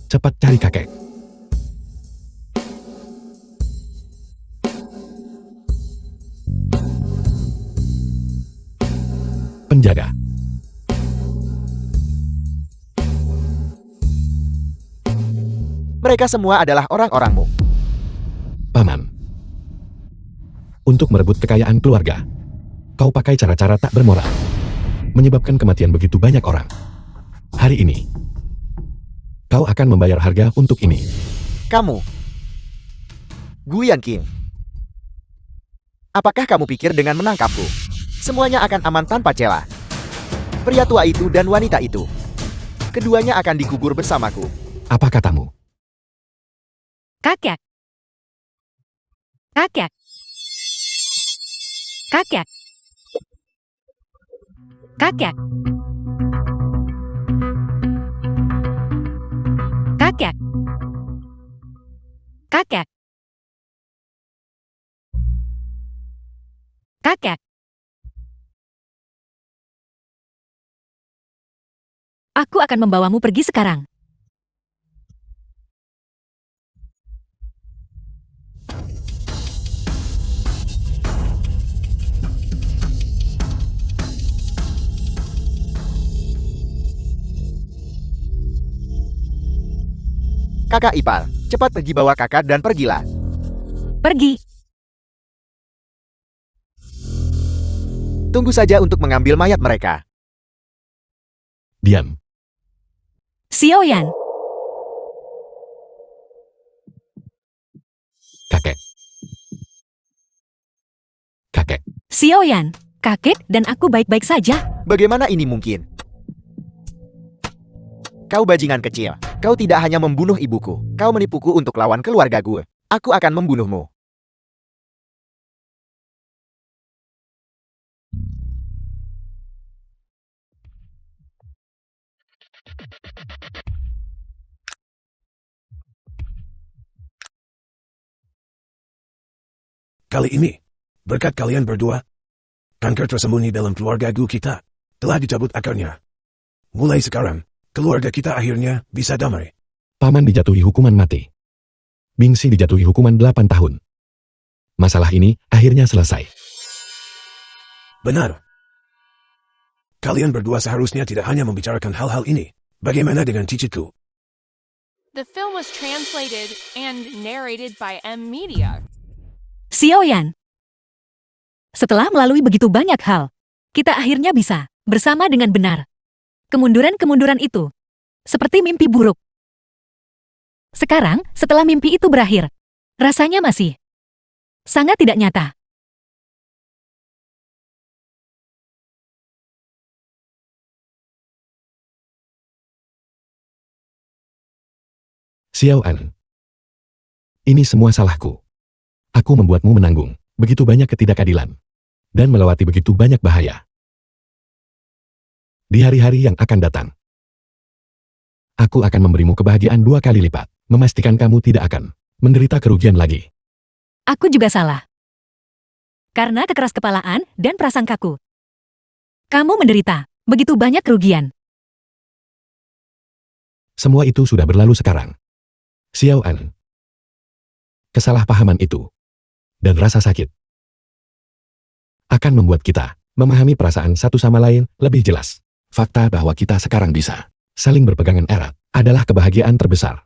Cepat cari kakek. Penjaga. Mereka semua adalah orang-orangmu. Paman. Untuk merebut kekayaan keluarga, kau pakai cara-cara tak bermoral. Menyebabkan kematian begitu banyak orang. Hari ini, kau akan membayar harga untuk ini. Kamu, Guyan King. Apakah kamu pikir dengan menangkapku, semuanya akan aman tanpa celah? Pria tua itu dan wanita itu, keduanya akan dikubur bersamaku. Apa katamu? Kakek. Kakek. Kakek. Kakek. Kakek. Kakek. Kakek. Aku akan membawamu pergi sekarang. Kakak ipar, cepat pergi bawa kakak dan pergilah. Pergi. Tunggu saja untuk mengambil mayat mereka. Diam. Xiaoyan. Kakek. Kakek. Xiaoyan. Kakek dan aku baik-baik saja. Bagaimana ini mungkin? Kau bajingan kecil. Kau tidak hanya membunuh ibuku. Kau menipuku untuk lawan keluarga gue. Aku akan membunuhmu. Kali ini, berkat kalian berdua, kanker tersembunyi dalam keluarga gu kita telah dicabut akarnya. Mulai sekarang, keluarga kita akhirnya bisa damai. Paman dijatuhi hukuman mati. Bingsi dijatuhi hukuman 8 tahun. Masalah ini akhirnya selesai. Benar. Kalian berdua seharusnya tidak hanya membicarakan hal-hal ini. Bagaimana dengan cicitku? The film was translated and narrated by M Media. Xiaoyan. Setelah melalui begitu banyak hal, kita akhirnya bisa bersama dengan benar. Kemunduran-kemunduran itu seperti mimpi buruk. Sekarang, setelah mimpi itu berakhir, rasanya masih sangat tidak nyata. Xiaoan. Ini semua salahku. Aku membuatmu menanggung begitu banyak ketidakadilan dan melewati begitu banyak bahaya. Di hari-hari yang akan datang, aku akan memberimu kebahagiaan 2 kali lipat, memastikan kamu tidak akan menderita kerugian lagi. Aku juga salah. Karena kekeras kepalaan dan prasangkaku. Kamu menderita Begitu banyak kerugian. Semua itu sudah berlalu sekarang. Xiao An. Kesalahpahaman itu dan rasa sakit akan membuat kita memahami perasaan satu sama lain lebih jelas. Fakta bahwa kita sekarang bisa saling berpegangan erat adalah kebahagiaan terbesar